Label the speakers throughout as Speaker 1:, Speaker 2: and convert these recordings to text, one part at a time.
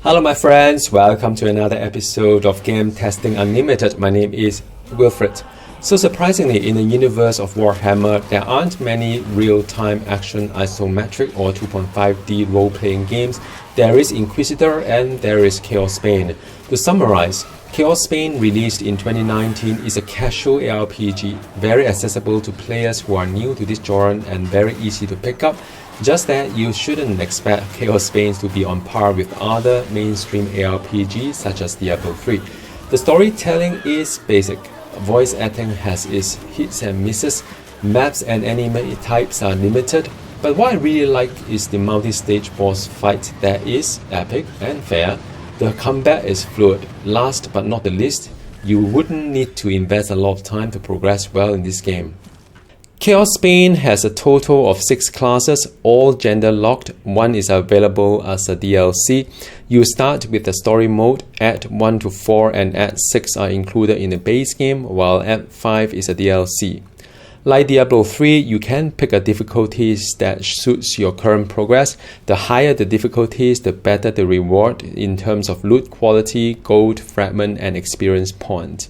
Speaker 1: Hello my friends, welcome to another episode of Game Testing Unlimited. My name is Wilfred. So surprisingly, in the universe of Warhammer, there aren't many real-time action isometric or 2.5D role-playing games. There is Inquisitor and there is Chaosbane. To summarize, Chaosbane, released in 2019, is a casual aRPG, very accessible to players who are new to this genre and very easy to pick up. Just that you shouldn't expect Chaosbane to be on par with other mainstream aRPGs such as Diablo 3. The storytelling is basic, voice acting has its hits and misses, maps and enemy types are limited, but what I really like is the multi-stage boss fight that is epic and fair. The combat is fluid. Last but not the least, you wouldn't need to invest a lot of time to progress well in this game. Chaosbane has a total of 6 classes, all gender locked. One is available as a DLC. You start with the story mode. Act 1 to 4 and Act 6 are included in the base game, while Act 5 is a DLC. Like Diablo 3, you can pick a difficulties that suits your current progress. The higher the difficulties, the better the reward in terms of loot quality, gold, fragment, and experience point.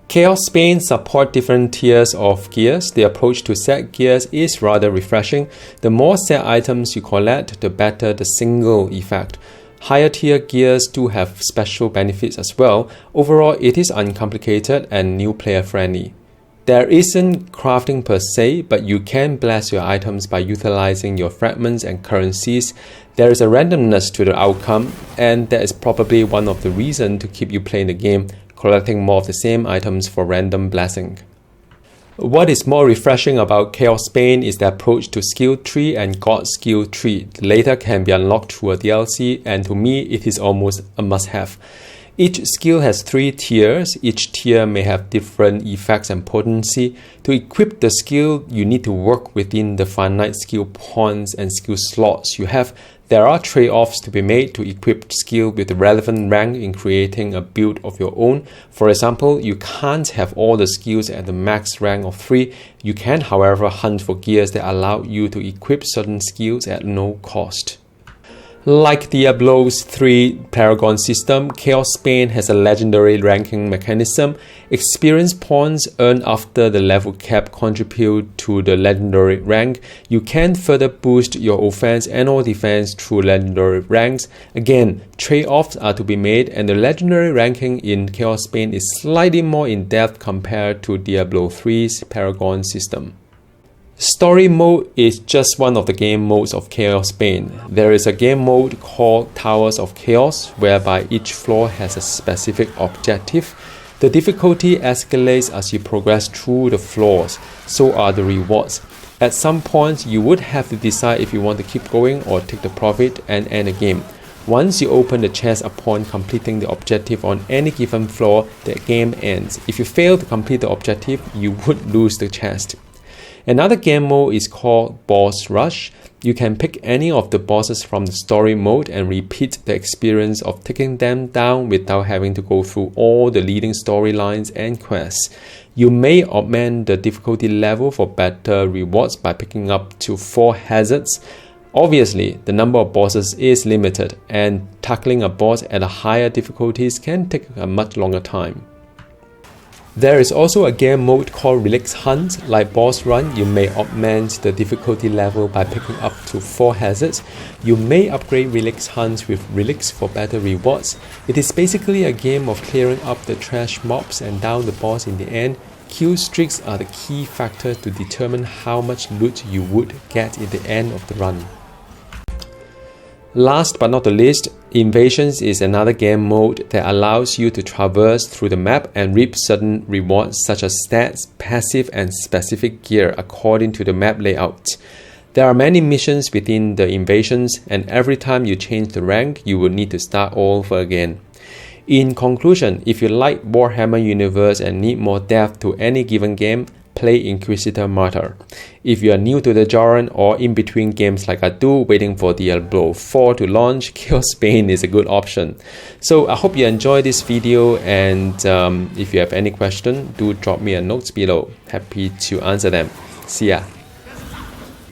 Speaker 1: Chaosbane supports different tiers of gears. The approach to set gears is rather refreshing. The more set items you collect, the better the single effect. Higher tier gears do have special benefits as well. Overall, it is uncomplicated and new player friendly. There isn't crafting per se, but you can bless your items by utilizing your fragments and currencies. There is a randomness to the outcome, and that is probably one of the reasons to keep you playing the game, collecting more of the same items for random blessing. What is more refreshing about Chaosbane is the approach to skill tree and god skill tree. The latter can be unlocked through a DLC, and to me it is almost a must-have. Each skill has 3 tiers. Each tier may have different effects and potency. To equip the skill, you need to work within the finite skill points and skill slots you have. There are trade-offs to be made to equip skill with the relevant rank in creating a build of your own. For example, you can't have all the skills at the max rank of 3. You can, however, hunt for gears that allow you to equip certain skills at no cost. Like Diablo's 3 paragon system, Chaosbane has a legendary ranking mechanism. Experience points earned after the level cap contribute to the legendary rank. You can further boost your offense and/or defense through legendary ranks. Again, trade-offs are to be made, and the legendary ranking in Chaosbane is slightly more in-depth compared to Diablo 3's paragon system. Story mode is just one of the game modes of Chaosbane. There is a game mode called Towers of Chaos, whereby each floor has a specific objective. The difficulty escalates as you progress through the floors, so are the rewards. At some point, you would have to decide if you want to keep going or take the profit and end the game. Once you open the chest upon completing the objective on any given floor, the game ends. If you fail to complete the objective, you would lose the chest. Another game mode is called Boss Rush. You can pick any of the bosses from the story mode and repeat the experience of taking them down without having to go through all the leading storylines and quests. You may augment the difficulty level for better rewards by picking up to 4 hazards. Obviously, the number of bosses is limited, and tackling a boss at a higher difficulties can take a much longer time. There is also a game mode called Relics Hunt. Like Boss Run, you may augment the difficulty level by picking up to 4 hazards. You may upgrade Relics Hunt with relics for better rewards. It is basically a game of clearing up the trash mobs and down the boss in the end. Kill streaks are the key factor to determine how much loot you would get at the end of the run. Last but not the least, Invasions is another game mode that allows you to traverse through the map and reap certain rewards such as stats, passive and specific gear according to the map layout. There are many missions within the Invasions, and every time you change the rank, you will need to start all over again. In conclusion, if you like Warhammer universe and need more depth to any given game, play Inquisitor Martyr. If you are new to the genre or in between games like I do, waiting for Diablo 4 to launch, Chaosbane is a good option. So I hope you enjoyed this video, and if you have any question, do drop me a note below. Happy to answer them. See ya.